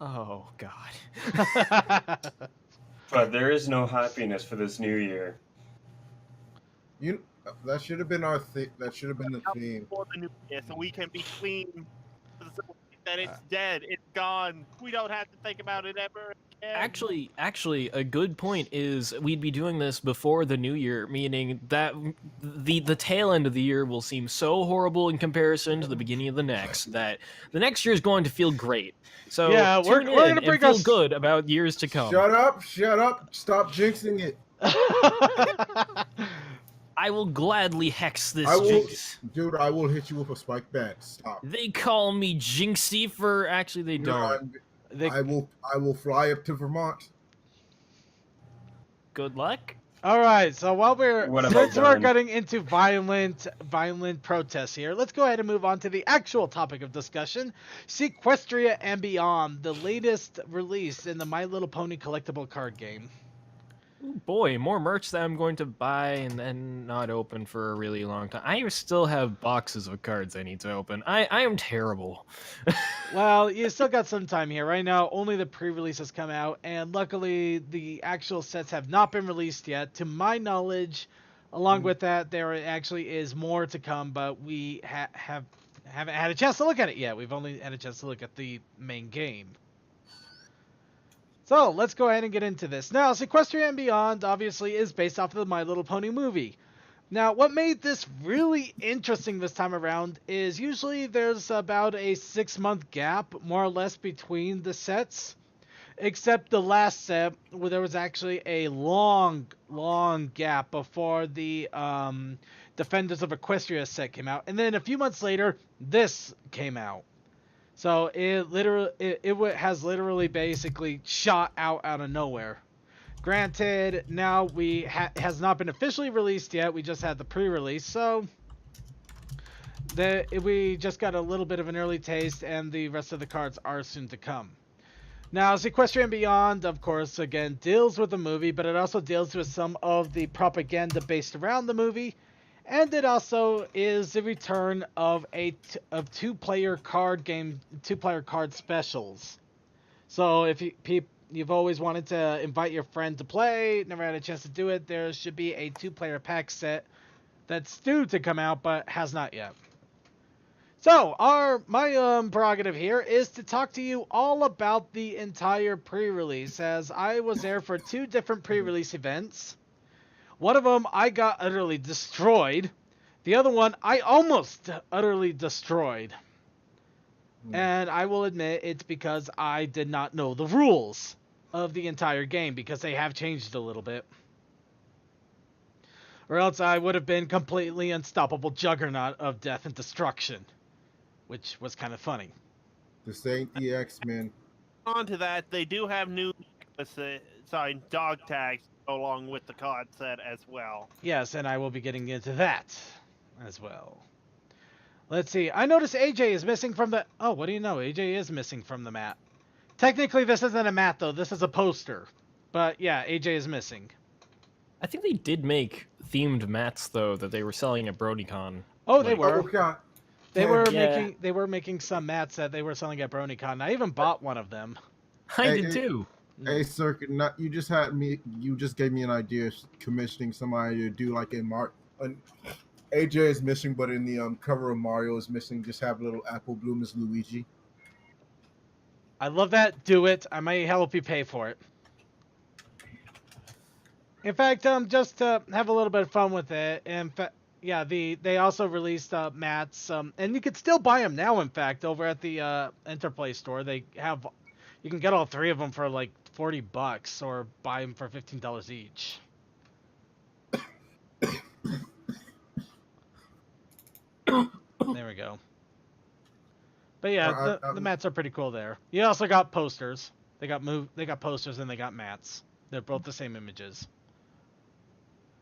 Oh, God. But there is no happiness for this new year. You that should have been that should have been the Out theme. before the new year, so we can be clean. That it's dead, it's gone. We don't have to think about it ever again. Actually, a good point is we'd be doing this before the new year, meaning that the tail end of the year will seem so horrible in comparison to the beginning of the next that the next year is going to feel great. So Yeah, we're tune gonna in and bring feel us. good about years to come. Shut up! Shut up! Stop jinxing it. I will gladly hex this I will, jinx. dude. I will hit you with a spike bat. Stop. They call me Jinxie for actually they No, don't. I will fly up to Vermont. Good luck. All right, so while What about since we're Darren? getting into violent protests here, let's go ahead and move on to the actual topic of discussion: Seaquestria and Beyond, the latest release in the My Little Pony collectible card game. Ooh, boy, more merch that I'm going to buy and then not open for a really long time. I still have boxes of cards I need to open. I am terrible. Well, you still got some time here. Right now, only the pre-release has come out, and luckily, the actual sets have not been released yet. To my knowledge, along with that, there actually is more to come, but we haven't had a chance to look at it yet. We've only had a chance to look at the main game. So, let's go ahead and get into this. Now, Seaquestria and Beyond, obviously, is based off of the My Little Pony movie. Now, what made this really interesting this time around is usually there's about a 6-month gap, more or less, between the sets. Except the last set, where there was actually a long gap before the Defenders of Equestria set came out. And then a few months later, this came out. So it has literally basically shot out of nowhere. Granted, now has not been officially released yet. We just had the pre-release, so we just got a little bit of an early taste, and the rest of the cards are soon to come. Now, Seaquestria and Beyond, of course, again, deals with the movie, but it also deals with some of the propaganda based around the movie, and it also is the return of two-player card specials. So if you've always wanted to invite your friend to play, never had a chance to do it, there should be a 2-player pack set that's due to come out, but has not yet. So, my prerogative here is to talk to you all about the entire pre-release, as I was there for 2 different pre-release events. One of them, I got utterly destroyed. The other one, I almost utterly destroyed. And I will admit it's because I did not know the rules of the entire game, because they have changed a little bit. Or else I would have been completely unstoppable juggernaut of death and destruction. Which was kind of funny. This ain't the X-Men. On to that, they do have new dog tags along with the card set as well. Yes, and I will be getting into that as well. Let's see. I noticed AJ is missing from the... Oh, what do you know? AJ is missing from the mat. Technically, this isn't a mat, though. This is a poster. But, yeah, AJ is missing. I think they did make themed mats though that they were selling at BronyCon. Oh, they were. Oh, God. They were Yeah. making some mats that they were selling at BronyCon. I even bought one of them. I Hey, did too. Hey, Circuit, you just gave me an idea of commissioning somebody to do like AJ is missing, but in the cover of Mario is missing. Just have a little Apple Bloom as Luigi. I love that. Do it. I might help you pay for it. In fact, just to have a little bit of fun with it, in fact, yeah, they also released mats, and you could still buy them now. In fact, over at the Interplay store, you can get all 3 of them for like $40, or buy them for $15 each. There we go. But yeah, the mats are pretty cool there. You also got posters. They got posters and they got mats. They're both the same images.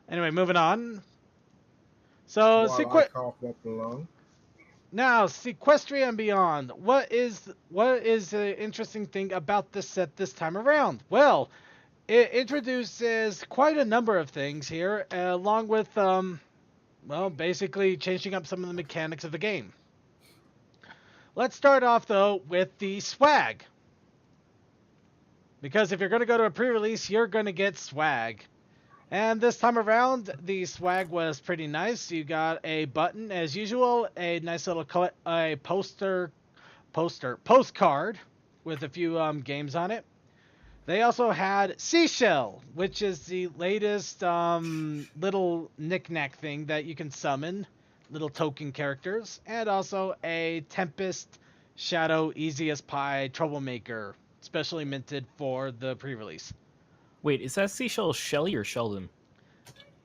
Anyway, moving on. So now Seaquestria and Beyond. What is the interesting thing about this set this time around? Well, it introduces quite a number of things here, along with basically changing up some of the mechanics of the game. Let's start off though with the swag. Because if you're going to go to a pre-release, you're going to get swag. And this time around, the swag was pretty nice. You got a button, as usual, a nice little postcard with a few games on it. They also had Seashell, which is the latest little knick-knack thing that you can summon, little token characters, and also a Tempest Shadow Easy as Pie Troublemaker, specially minted for the pre-release. Wait, is that Seashell Shelly or Sheldon?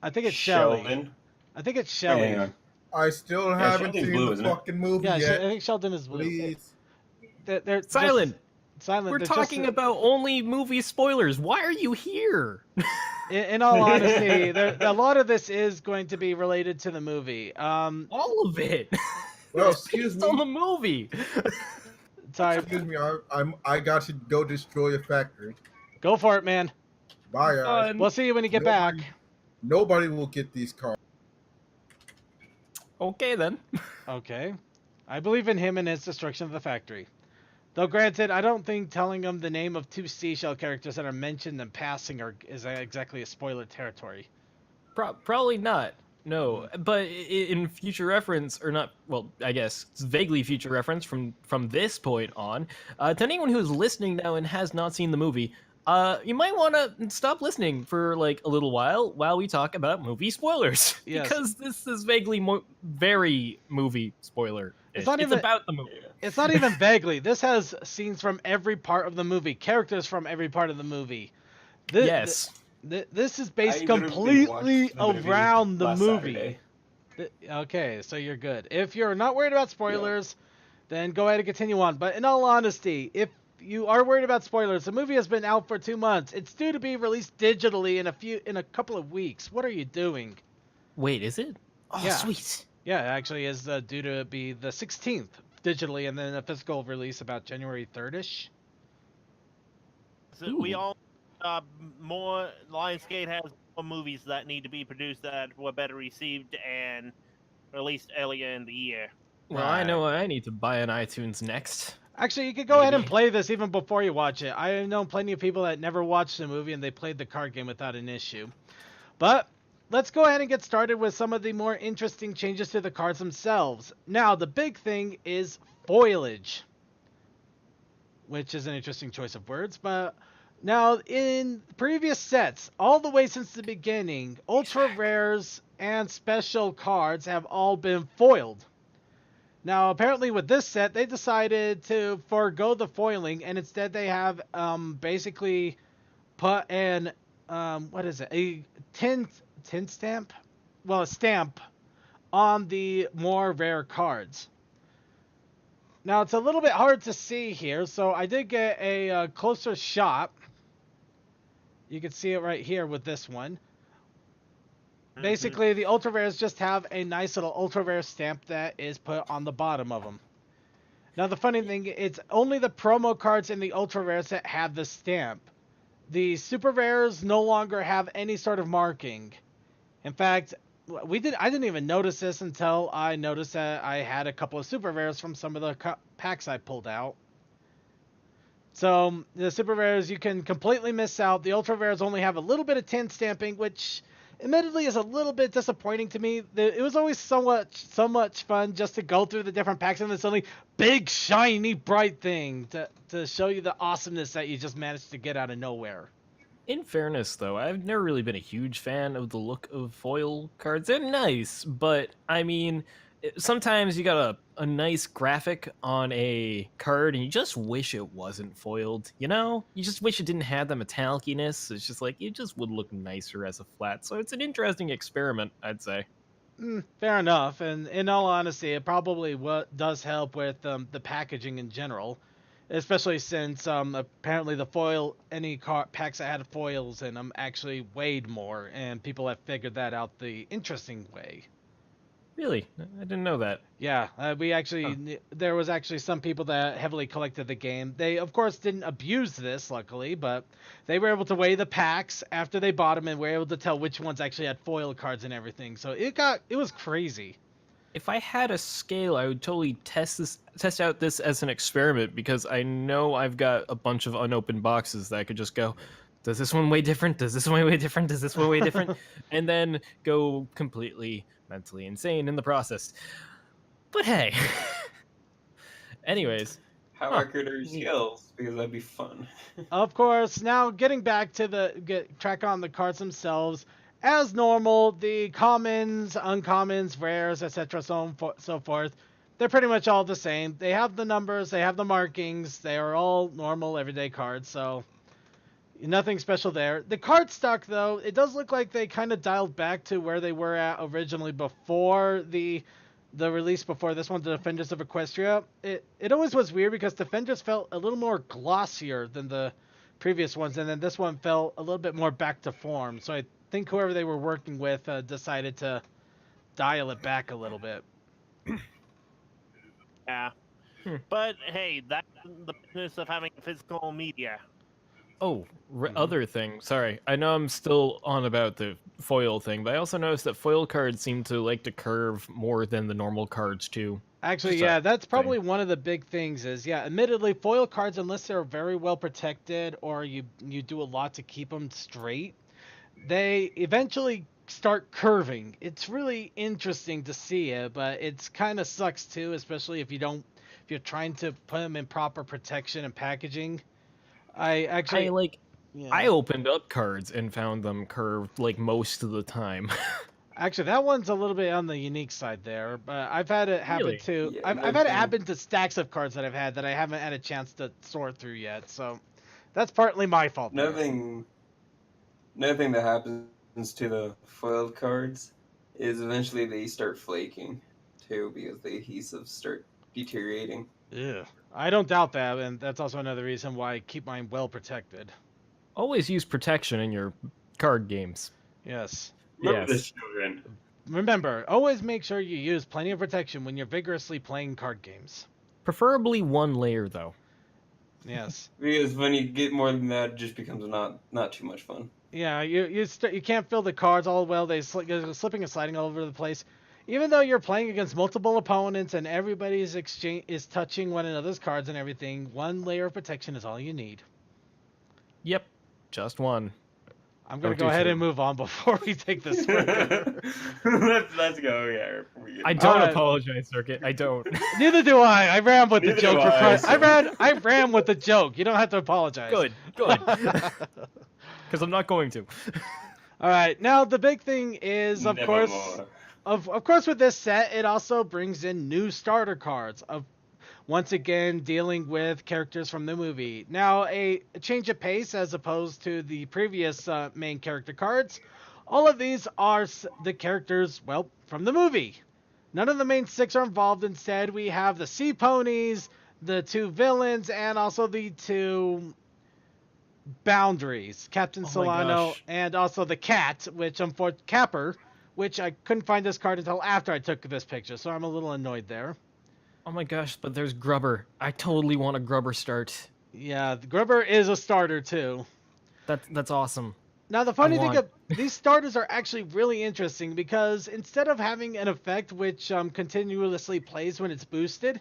I think it's Shelly. Sheldon. I think it's Wait, Shelly. hang on. I still Yeah, haven't Sheldon's seen blue, the isn't it? fucking movie Yeah, I yet. think Sheldon is blue. Please. They're Silent. Silent. We're they're talking just, about only movie spoilers. Why are you here? In all honesty, a lot of this is going to be related to the movie. All of it. Well, It's excuse based on me. the movie. Sorry, Excuse me. I got to go destroy a factory. go for it, man. Bye, guys. Fun. We'll see you when you get back. Nobody will get these cards. Okay then. Okay. I believe in him and his destruction of the factory. Though granted, I don't think telling him the name of 2 seashell characters that are mentioned in passing is exactly a spoiler territory. Probably not. No, but in future reference, or not, well, I guess it's vaguely future reference from this point on, to anyone who is listening now and has not seen the movie, you might want to stop listening for like a little while we talk about movie spoilers. Yes. Because this is vaguely very movie spoiler. It's not even- about the movie. It's not even vaguely. This has scenes from every part of the movie, characters from every part of the movie. Yes. This is based I literally completely watched the movie around the last movie. Saturday. Okay, so you're good. If you're not worried about spoilers, then go ahead and continue on. But in all honesty, if you are worried about spoilers, the movie has been out for 2 months. It's due to be released digitally in a couple of weeks. What are you doing? Wait, is it? Oh, Yeah. sweet. Yeah, it actually is due to be the 16th digitally, and then a physical release about January 3rd-ish. So we all more Lionsgate has more movies that need to be produced that were better received and released earlier in the year. Well, I know I need to buy an iTunes next. Actually, you could go ahead and Maybe. play this even before you watch it. I know plenty of people that never watched the movie and they played the card game without an issue. But let's go ahead and get started with some of the more interesting changes to the cards themselves. Now, the big thing is foliage, which is an interesting choice of words. But now, in previous sets, all the way since the beginning, ultra rares and special cards have all been foiled. Now, apparently with this set, they decided to forego the foiling, and instead they have basically put an, a tin stamp? Well, a stamp on the more rare cards. Now, it's a little bit hard to see here, so I did get a closer shot. You can see it right here with this one. Basically, the ultra rares just have a nice little ultra rare stamp that is put on the bottom of them. Now, the funny thing, it's only the promo cards in the ultra rares that have the stamp. The super rares no longer have any sort of marking. In fact, I didn't even notice this until I noticed that I had a couple of super rares from some of the packs I pulled out. So, the super rares you can completely miss out. The ultra rares only have a little bit of tin stamping, which admittedly is a little bit disappointing to me. It was always so much fun just to go through the different packs and then suddenly big shiny bright thing to show you the awesomeness that you just managed to get out of nowhere. In fairness, though, I've never really been a huge fan of the look of foil cards. They're nice, but I mean, sometimes you got a nice graphic on a card and you just wish it wasn't foiled, you know? You just wish it didn't have that metalliciness. It's just like, it just would look nicer as a flat. So it's an interesting experiment, I'd say. Fair enough, and in all honesty, it probably does help with the packaging in general. Especially since apparently the packs that had foils in them actually weighed more, and people have figured that out the interesting way. Really? I didn't know that. Yeah, there was actually some people that heavily collected the game. They, of course, didn't abuse this, luckily, but they were able to weigh the packs after they bought them and were able to tell which ones actually had foil cards and everything. So it was crazy. if I had a scale, I would totally test out this as an experiment, because I know I've got a bunch of unopened boxes that I could just go, does this one weigh different? Does this one weigh different? Does this one weigh different? And then go completely mentally insane in the process. But hey. Anyways. How Huh, accurate are your neat. skills? Because that'd be fun. Of course, now getting back to track on the cards themselves. As normal, the commons, uncommons, rares, etc., so forth, they're pretty much all the same. They have the numbers, they have the markings, they are all normal everyday cards, so nothing special there. The card stock, though, it does look like they kind of dialed back to where they were at originally before the release before this one, the Defenders of Equestria. It always was weird because Defenders felt a little more glossier than the previous ones, and then this one felt a little bit more back to form. So I think whoever they were working with decided to dial it back a little bit. Yeah. But hey, that's the business of having physical media. Oh, other thing. Sorry, I know I'm still on about the foil thing, but I also noticed that foil cards seem to like to curve more than the normal cards too. Actually, Just a yeah, that's thing. probably one of the big things is, yeah, admittedly, foil cards, unless they're very well protected or you do a lot to keep them straight, they eventually start curving. It's really interesting to see it, but it's kind of sucks too, especially if you're trying to put them in proper protection and packaging. I opened up cards and found them curved like most of the time. Actually, that one's a little bit on the unique side there, but I've had it happen Really? too. Yeah, I've had it happen to stacks of cards that I've had that I haven't had a chance to sort through yet, so that's partly my fault. Another thing that happens to the foiled cards is eventually they start flaking too, because the adhesives start deteriorating. Yeah, I don't doubt that, and that's also another reason why I keep mine well protected. Always use protection in your card games. Yes. Remember Yes. this, children. Remember, always make sure you use plenty of protection when you're vigorously playing card games. Preferably one layer though. Yes. Because when you get more than that, it just becomes not too much fun. Yeah, you can't fill the cards all well. They're slipping and sliding all over the place. Even though you're playing against multiple opponents and everybody's is touching one another's cards and everything, one layer of protection is all you need. Yep, just one. I'm gonna Don't go do ahead two. and move on before we take this further. let's go. Yeah. I don't Alright. apologize, Circuit. I don't. Neither do I. I ran with the Neither joke. do I, I ran with the joke. You don't have to apologize. Good. Because I'm not going to. All right. Now the big thing is, of course, of course, with this set, it also brings in new starter cards. Once again, dealing with characters from the movie. Now, a change of pace as opposed to the previous main character cards. All of these are the characters, well, from the movie. None of the main six are involved. Instead, we have the sea ponies, the two villains, and also the two boundaries, Captain Oh my Solano gosh. and also the cat, which Capper, which I couldn't find this card until after I took this picture, so I'm a little annoyed there. Oh my gosh, but there's Grubber. I totally want a Grubber start. Yeah, the Grubber is a starter too. That's awesome. Now the funny thing, want- these starters are actually really interesting because instead of having an effect which continuously plays when it's boosted,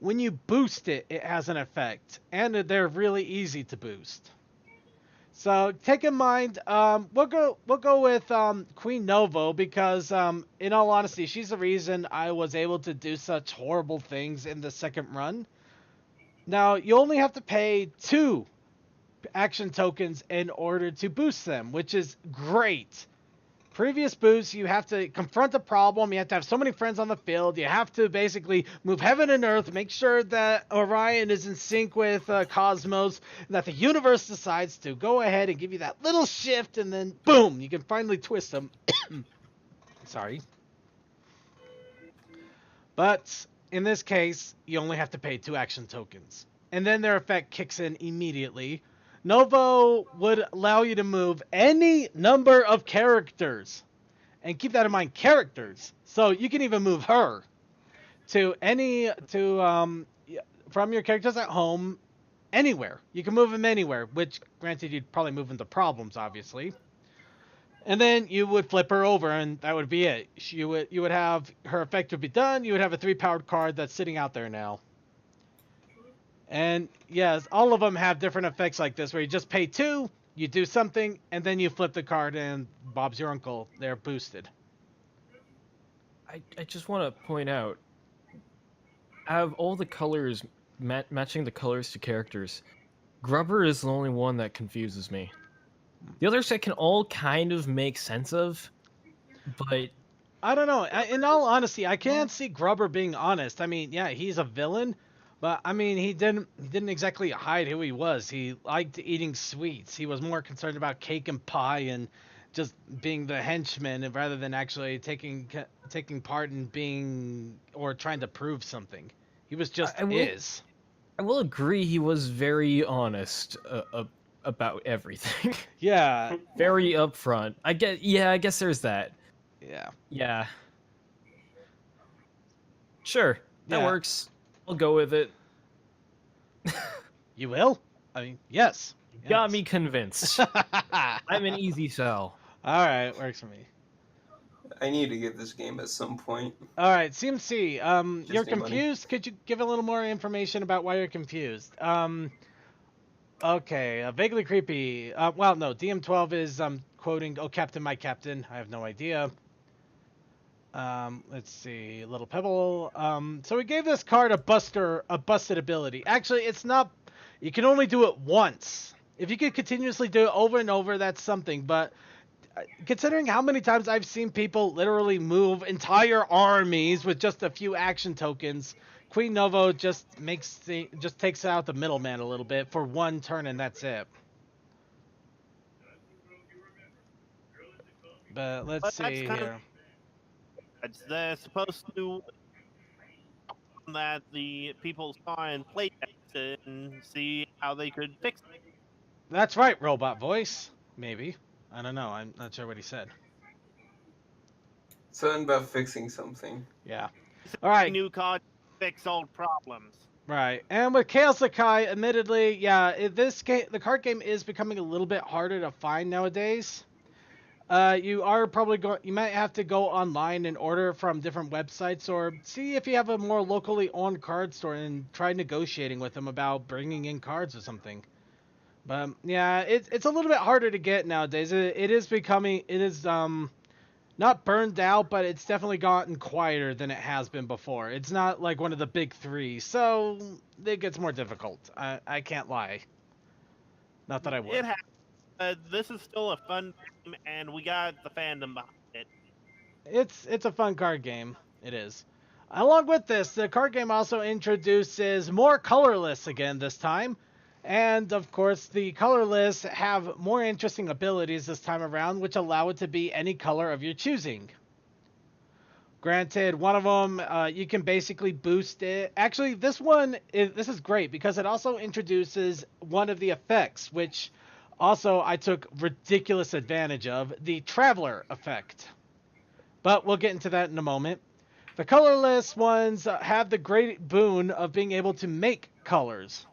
when you boost it, it has an effect, and they're really easy to boost. So take in mind, we'll go with Queen Novo because, in all honesty, she's the reason I was able to do such horrible things in the second run. Now you only have to pay 2 action tokens in order to boost them, which is great. Previous boosts, you have to confront a problem, you have to have so many friends on the field, you have to basically move heaven and earth, make sure that Orion is in sync with Cosmos, that the universe decides to go ahead and give you that little shift, and then boom, you can finally twist them. Sorry. But in this case, you only have to pay 2 action tokens. And then their effect kicks in immediately. Novo would allow you to move any number of characters. And keep that in mind, characters. So you can even move her from your characters at home anywhere. You can move them anywhere, which granted you'd probably move into problems, obviously. And then you would flip her over, and that would be it. You would have her effect would be done. You would have a 3-powered card that's sitting out there now. And yes, all of them have different effects like this, where you just pay 2, you do something, and then you flip the card, and Bob's your uncle. They're boosted. I just want to point out, out of all the colors, matching the colors to characters, Grubber is the only one that confuses me. The others I can all kind of make sense of, but I don't know. In all honesty, I can't see Grubber being honest. I mean, yeah, he's a villain, but I mean, he didn't exactly hide who he was. He liked eating sweets. He was more concerned about cake and pie and just being the henchman, rather than actually taking part in being or trying to prove something. He was just is. I will agree he was very honest about everything. Yeah. Very upfront. I guess there's that. Yeah. Yeah. Sure, that Yeah. works. I'll go with it. You will? I mean, yes. Got me convinced. I'm an easy sell. All right, works for me. I need to get this game at some point. All right, CMC. You're need money. confused. Could you give a little more information about why you're confused? Okay, vaguely creepy. Well, no, DM12 is quoting, "Oh, Captain, my Captain." I have no idea. Let's see, Little Pebble. So we gave this card a busted ability. Actually, it's not. You can only do it once. If you could continuously do it over and over, that's something. But considering how many times I've seen people literally move entire armies with just a few action tokens, Queen Novo just takes out the middleman a little bit for one turn, and that's it. But let's see here. They're supposed to that the people saw and play test and see how they could fix it. That's right, robot voice. Maybe. I don't know. I'm not sure what he said. Something about fixing something. Yeah. All right. New card fix old problems. Right. And with Chaos Sakai, admittedly, yeah, the card game is becoming a little bit harder to find nowadays. You might have to go online and order from different websites, or see if you have a more locally owned card store and try negotiating with them about bringing in cards or something. But yeah, it's a little bit harder to get nowadays. It is not burned out, but it's definitely gotten quieter than it has been before. It's not like one of the big 3, so it gets more difficult. I can't lie. Not that I would. This is still a fun game, and we got the fandom behind it. It's a fun card game. It is. Along with this, the card game also introduces more colorless again this time. And, of course, the colorless have more interesting abilities this time around, which allow it to be any color of your choosing. Granted, one of them, you can basically boost it. Actually, this is great because it also introduces one of the effects, which also I took ridiculous advantage of, the Traveler effect. But we'll get into that in a moment. The colorless ones have the great boon of being able to make colors.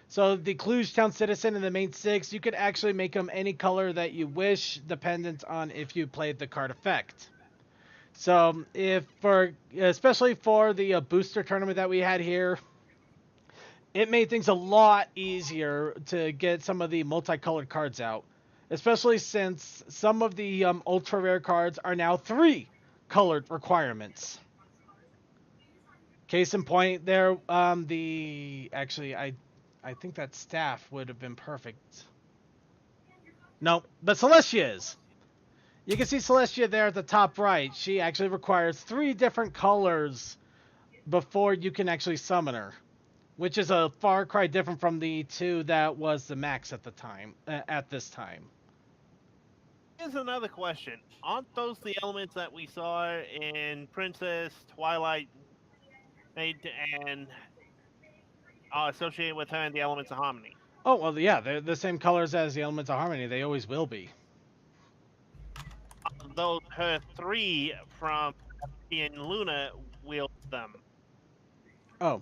So the Cluj Town Citizen and the main 6, you could actually make them any color that you wish, dependent on if you played the card effect. So especially for the booster tournament that we had here, it made things a lot easier to get some of the multicolored cards out, especially since some of the ultra rare cards are now 3 colored requirements. Case in point, there I think that staff would have been perfect. No, but Celestia is. You can see Celestia there at the top right. She actually requires 3 different colors before you can actually summon her, which is a far cry different from the 2 that was the max at the time. At this time. Here's another question: aren't those the elements that we saw in Princess Twilight, and associated with her and the elements of harmony? Oh, well, yeah, they're the same colors as the elements of harmony. They always will be. Though her 3 from in Luna wields them. Oh.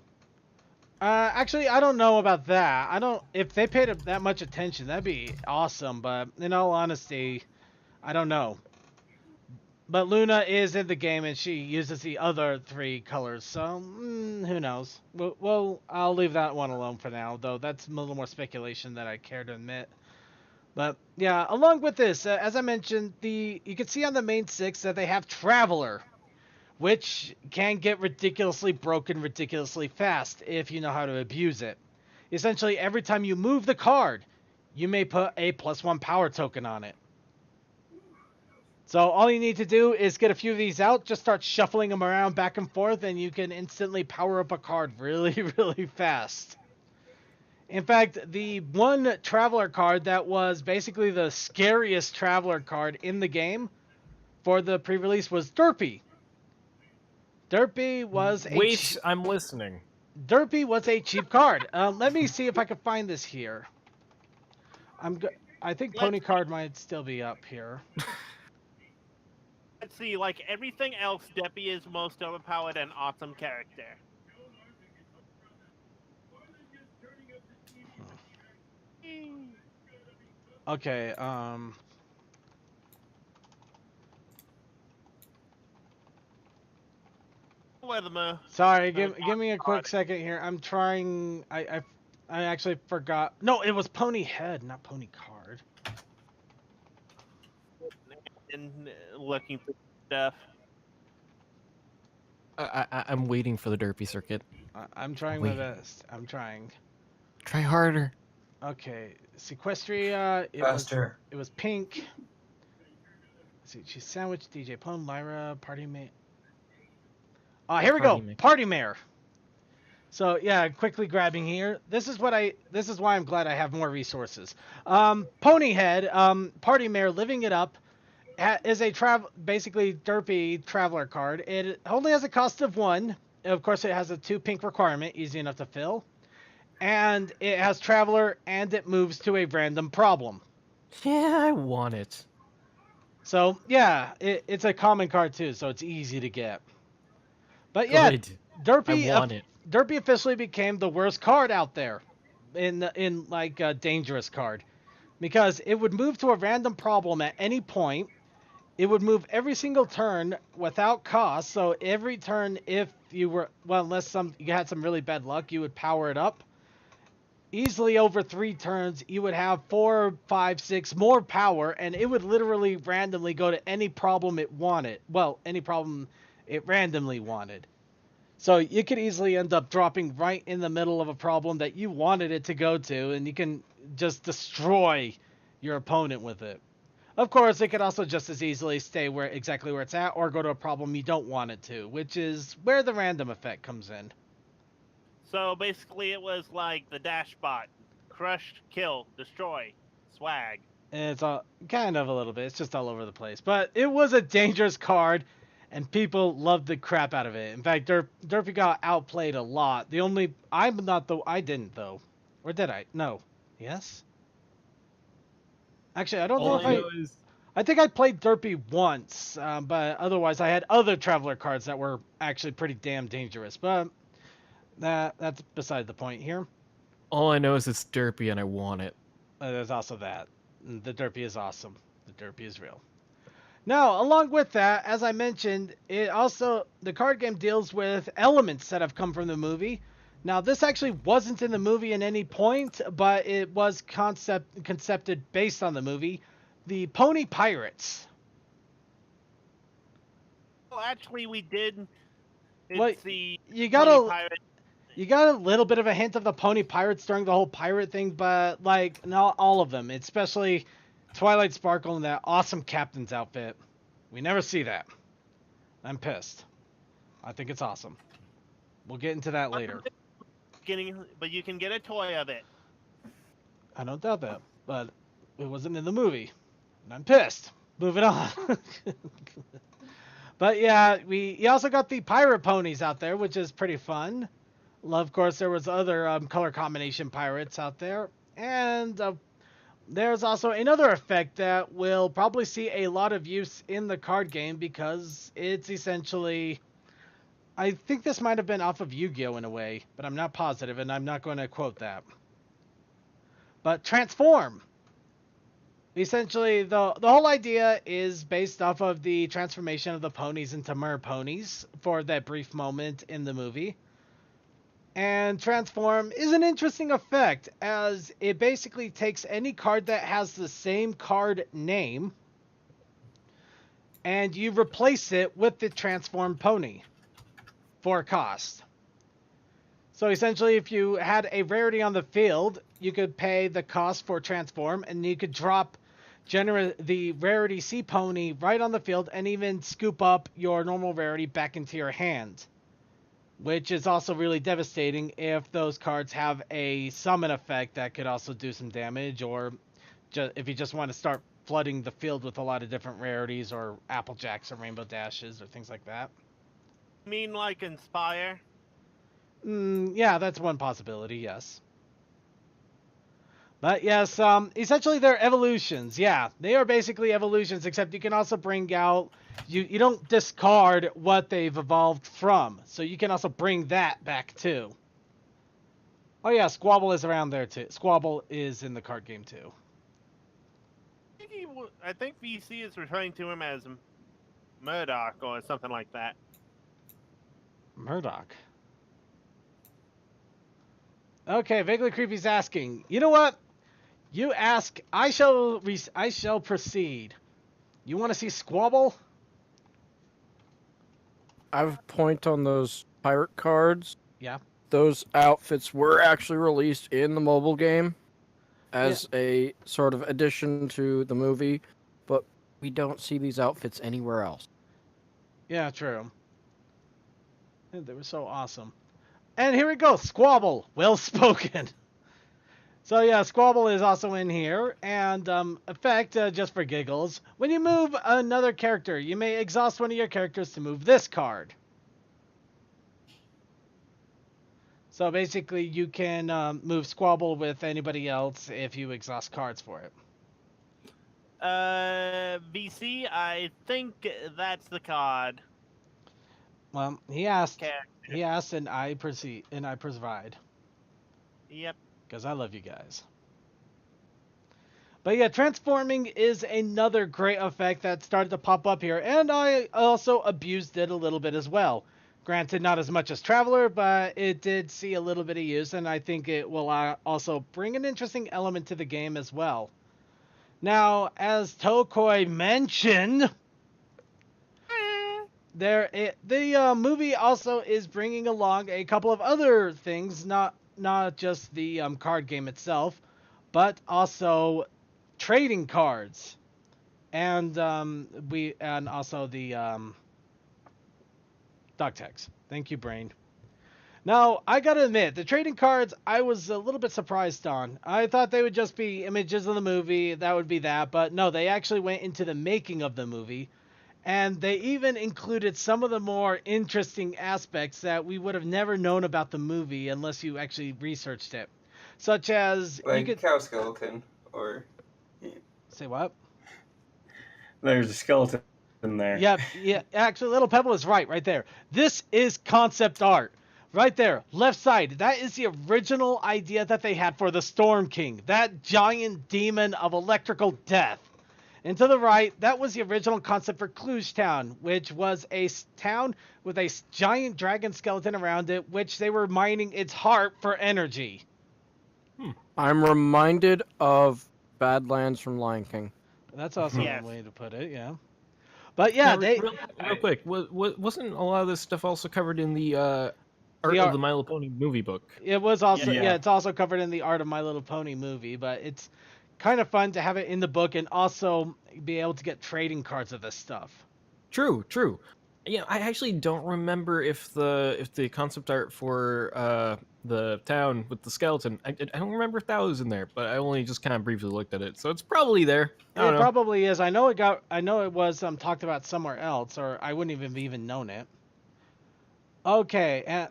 Actually, I don't know about that. If they paid that much attention, that'd be awesome. But in all honesty, I don't know. But Luna is in the game, and she uses the other 3 colors, so who knows? Well, I'll leave that one alone for now, though that's a little more speculation than I care to admit. But yeah, along with this, as I mentioned, you can see on the main 6 that they have Traveler, which can get ridiculously broken ridiculously fast if you know how to abuse it. Essentially, every time you move the card, you may put a +1 power token on it. So all you need to do is get a few of these out, just start shuffling them around back and forth, and you can instantly power up a card really, really fast. In fact, the one Traveler card that was basically the scariest Traveler card in the game for the pre-release was Derpy. Derpy was Wait, I'm listening. Derpy was a cheap card. Let me see if I can find this here. I think Pony card might still be up here. Let's see, like everything else, Deppy is most overpowered and awesome character. Okay, Weathermer. sorry, give me a quick second here. I'm trying. I actually forgot. No, it was Pony Head, not Pony Card. And looking for stuff. I'm waiting for the derpy circuit. I'm trying my best. I'm trying. Try harder. Okay, Seaquestria. Faster. It was pink. Let's see, she's sandwiched. DJ Plum, Lyra, Party Mate. Here we go. Party Mare. So yeah, quickly grabbing here. This is why I'm glad I have more resources. Ponyhead, Party Mare, living it up, is a basically derpy traveler card. It only has a cost of 1. Of course, it has a 2 pink requirement, easy enough to fill, and it has traveler, and it moves to a random problem. Yeah, I want it. So yeah, it's a common card too, so it's easy to get. But yeah, Good. Derpy. I want it. Derpy officially became the worst card out there, in like a dangerous card, because it would move to a random problem at any point. It would move every single turn without cost. So every turn, if you were unless you had some really bad luck, you would power it up. Easily over 3 turns, you would have 4, 5, 6 more power, and it would literally randomly go to any problem it wanted. Well, any problem it randomly wanted. So you could easily end up dropping right in the middle of a problem that you wanted it to go to, and you can just destroy your opponent with it. Of course, it could also just as easily stay exactly where it's at, or go to a problem you don't want it to, which is where the random effect comes in. So basically, it was like the dash bot: crush, kill, destroy, swag. And it's all kind of a little bit. It's just all over the place, but it was a dangerous card. And people loved the crap out of it. In fact, Derpy got outplayed a lot. I didn't though. Or did I? No. Yes? Actually, I don't know if I think I played Derpy once, but otherwise I had other Traveler cards that were actually pretty damn dangerous. But that's beside the point here. All I know is it's derpy and I want it. There's also that. The Derpy is awesome. The Derpy is real. Now, along with that, as I mentioned, the card game deals with elements that have come from the movie. Now, this actually wasn't in the movie at any point, but it was concepted based on the movie. The Pony Pirates. Well, actually, we did. You got a little bit of a hint of the Pony Pirates during the whole pirate thing, but like not all of them, especially Twilight Sparkle and that awesome captain's outfit. We never see that. I'm pissed. I think it's awesome. We'll get into that later. But you can get a toy of it. I don't doubt that, but it wasn't in the movie. And I'm pissed. Moving on. But yeah, you also got the pirate ponies out there, which is pretty fun. Of course, there was other color combination pirates out there. And there's also another effect that will probably see a lot of use in the card game because it's essentially... I think this might have been off of Yu-Gi-Oh! In a way, but I'm not positive, and I'm not going to quote that. But Transform! Essentially, the whole idea is based off of the transformation of the ponies into mer ponies for that brief moment in the movie. And transform is an interesting effect, as it basically takes any card that has the same card name and you replace it with the transformed pony for a cost. So essentially, if you had a rarity on the field, you could pay the cost for transform, and you could drop the rarity C pony right on the field and even scoop up your normal rarity back into your hand. Which is also really devastating if those cards have a summon effect that could also do some damage, or if you just want to start flooding the field with a lot of different rarities or Applejacks or Rainbow Dashes or things like that. You mean like Inspire? Yeah, that's one possibility, yes. But yes, essentially they're evolutions. Yeah, they are basically evolutions, except you can also bring out... You don't discard what they've evolved from, so you can also bring that back too. Oh yeah, Squabble is around there too. Squabble is in the card game too. I think VC is referring to him as Murdoch or something like that. Murdoch. Okay, Vaguely Creepy's asking. You know what? You ask, I shall proceed. You want to see Squabble? I have a point on those pirate cards. Yeah. Those outfits were actually released in the mobile game as a sort of addition to the movie, but we don't see these outfits anywhere else. Yeah, true. They were so awesome. And here we go, Squabble. Well spoken. So yeah, Squabble is also in here, and effect, just for giggles, when you move another character, you may exhaust one of your characters to move this card. So basically, you can move Squabble with anybody else if you exhaust cards for it. VC, I think that's the card. Well, he asked, and I provide. Yep. Because I love you guys. But yeah, transforming is another great effect that started to pop up here, and I also abused it a little bit as well. Granted, not as much as Traveler, but it did see a little bit of use, and I think it will also bring an interesting element to the game as well. Now, as Tokoi mentioned, the movie also is bringing along a couple of other things, not just the card game itself, but also trading cards, and also the dog tags. Thank you, Brain. Now, I gotta admit, the trading cards I was a little bit surprised on. I thought they would just be images of the movie, that would be that, but no, they actually went into the making of the movie. And they even included some of the more interesting aspects that we would have never known about the movie unless you actually researched it. Such as... Like cow skeleton, or... Yeah. Say what? There's a skeleton in there. Yeah, actually, Little Pebble is right there. This is concept art. Right there, left side. That is the original idea that they had for the Storm King. That giant demon of electrical death. And to the right, that was the original concept for Cluj Town, which was a town with a giant dragon skeleton around it, which they were mining its heart for energy. I'm reminded of Badlands from Lion King. That's also one way to put it, yeah. But yeah, now, real quick, wasn't a lot of this stuff also covered in the Art of the My Little Pony movie book? It was also, it's also covered in the Art of My Little Pony movie, but it's kind of fun to have it in the book and also be able to get trading cards of this stuff. True. Yeah, I actually don't remember if the concept art for the town with the skeleton. I don't remember if that was in there, but I only just kind of briefly looked at it, so it's probably there. It probably is. I know it was talked about somewhere else, or I wouldn't even known it. Okay,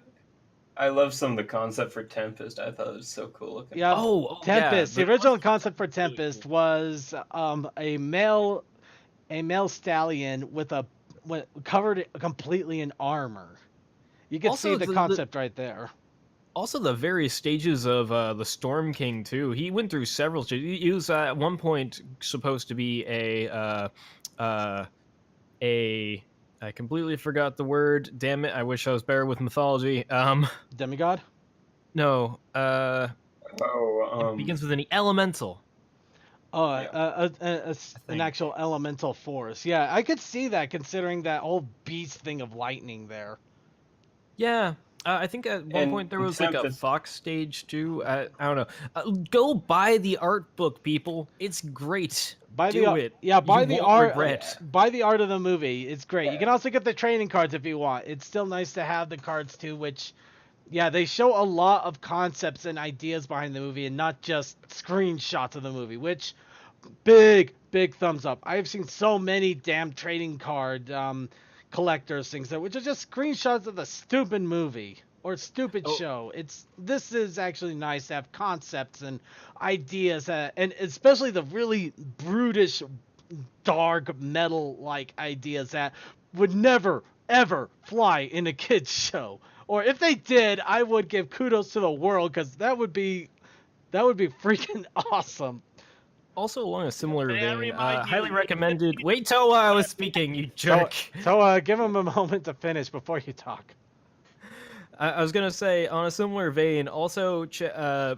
I love some of the concept for Tempest. I thought it was so cool looking. Yeah. Tempest. Yeah, the original concept for Tempest was a male stallion with covered completely in armor. You can see the concept right there. Also, the various stages of the Storm King too. He went through several stages. He was at one point supposed to be a. I completely forgot the word. Damn it! I wish I was better with mythology. Demigod. No. Oh, It begins with an elemental. Oh, Yeah. an think. actual elemental force. Yeah, I could see that considering that whole beast thing of lightning there. Yeah. I think at one And point there was like a Tempest- fox stage too. I don't know. Go buy the art book, people. It's great. Buy Do the it. yeah, buy You the won't art. regret. Buy the art of the movie. It's great. You can also get the trading cards if you want. It's still nice to have the cards too, which, yeah, they show a lot of concepts and ideas behind the movie and not just screenshots of the movie. Which, big thumbs up. I've seen so many damn trading card collectors things that which are just screenshots of the stupid movie or stupid Oh. show. This is actually nice to have concepts and ideas and especially the really brutish dark metal like ideas that would never ever fly in a kids show. Or if they did, I would give kudos to the world cuz that would be freaking awesome. Also, along a similar May I vein, remind you- highly recommended. Wait till I was speaking, you jerk. So give him a moment to finish before you talk. I was gonna say, on a similar vein, also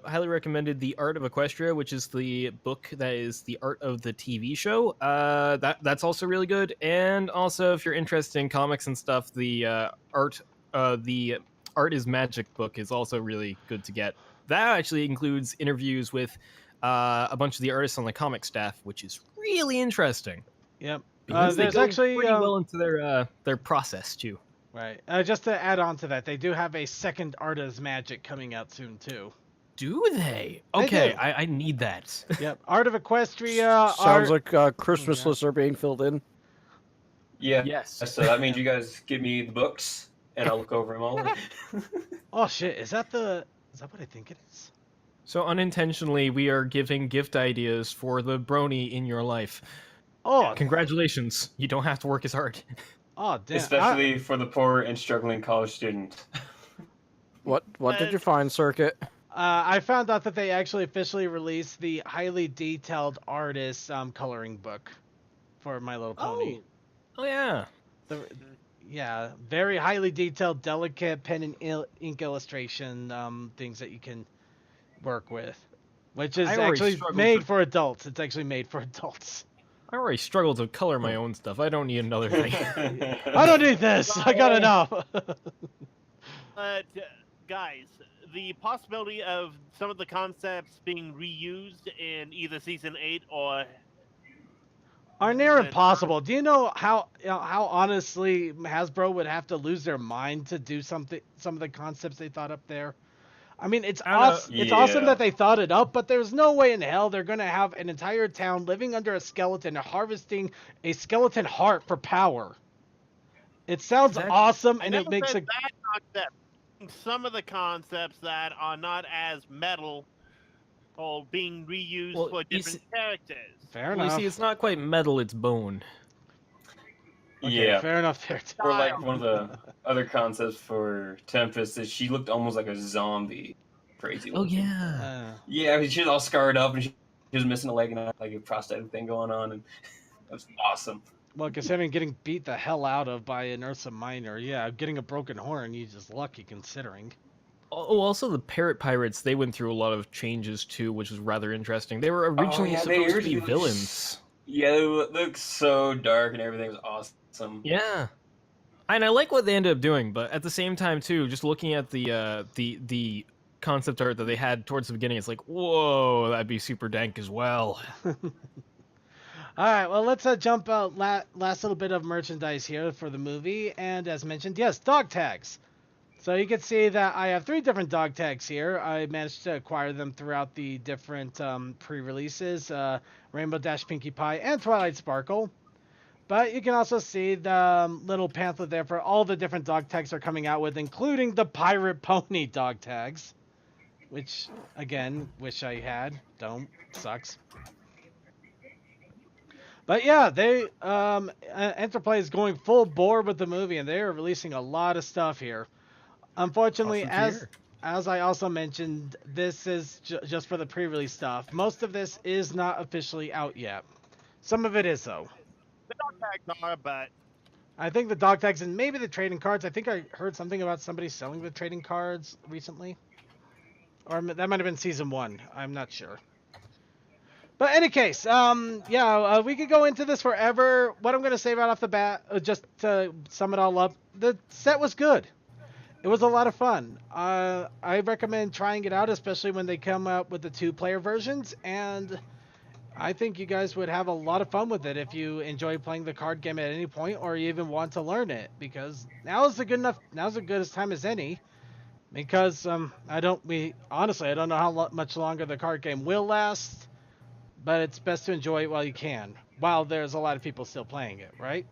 highly recommended The Art of Equestria, which is the book that is the art of the TV show. That's also really good. And also, if you're interested in comics and stuff, the art is Magic book is also really good to get. That actually includes interviews with a bunch of the artists on the comic staff, which is really interesting. Yep. Because they There's go actually pretty well into their process too. right. Just to add on to that, they do have a second Art as Magic coming out soon too. Do they? They Okay, do. I need that. Yep. Art of Equestria. Sounds Art... like Christmas yeah. lists are being filled in. Yeah. Yes. So that means you guys give me the books, and I'll look over them all. Oh shit! Is that what I think it is? So unintentionally, we are giving gift ideas for the Brony in your life. Oh, Congratulations! You don't have to work as hard. oh damn! Especially for the poor and struggling college student. What did you find, Circuit? I found out that they actually officially released the highly detailed artist coloring book for My Little Pony. Oh yeah. Yeah, very highly detailed, delicate pen and ink illustration things that you can work with, which is I already actually struggled made to- for adults. It's actually made for adults. I already struggle to color my own stuff. I don't need another thing. I don't need this. I got enough. Guys, the possibility of some of the concepts being reused in either season 8 or Are near impossible. Do you know how honestly Hasbro would have to lose their mind to do some of the concepts they thought up there? I mean, it's awesome. It's awesome Yeah. that they thought it up, but there's no way in hell they're gonna have an entire town living under a skeleton, harvesting a skeleton heart for power. It sounds awesome, and it makes a that concept. Some of the concepts that are not as metal or being reused Well, for you different characters. fair Well, you enough. see, it's not quite metal; it's bone. Okay, Yeah. fair enough there. Or like one of the other concepts for Tempest is she looked almost like a zombie. Crazy. Oh looking. yeah. Yeah, I mean, she was all scarred up and she was missing a leg and had like a prosthetic thing going on, and that was awesome. Well, considering getting beat the hell out of by an Ursa Minor, yeah, getting a broken horn, you're just lucky considering. Oh, also the Parrot Pirates, they went through a lot of changes too, which was rather interesting. They were originally yeah, they supposed to be originally- villains. Yeah, they look so dark and everything was awesome. Yeah. And I like what they ended up doing, but at the same time too, just looking at the concept art that they had towards the beginning, it's like, whoa, that'd be super dank as well. All right, well, let's jump out last little bit of merchandise here for the movie. And as mentioned, yes, dog tags. So you can see that I have 3 different dog tags here. I managed to acquire them throughout the different pre-releases, Rainbow Dash Pinkie Pie and Twilight Sparkle. But you can also see the little pamphlet there for all the different dog tags they're coming out with, including the Pirate Pony dog tags. Which, again, wish I had. Don't. Sucks. But yeah, they Enterplay is going full bore with the movie, and they are releasing a lot of stuff here. Unfortunately, Awesome to hear. as I also mentioned, this is just for the pre-release stuff. Most of this is not officially out yet. Some of it is, though. The dog tags are, but I think the dog tags and maybe the trading cards. I think I heard something about somebody selling the trading cards recently. Or that might have been season 1. I'm not sure. But in any case, we could go into this forever. What I'm going to say right off the bat, just to sum it all up, the set was good. It was a lot of fun. I recommend trying it out, especially when they come out with the 2-player versions, and I think you guys would have a lot of fun with it if you enjoy playing the card game at any point, or you even want to learn it, because now's as good as time as any. Because I don't know how much longer the card game will last, but it's best to enjoy it while you can, while there's a lot of people still playing it, right?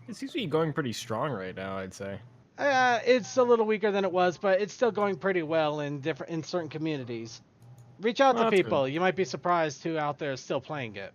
It seems to be going pretty strong right now, I'd say. It's a little weaker than it was, but it's still going pretty well in certain communities. Reach out to Well, that's people. You might be surprised who out there is still playing it.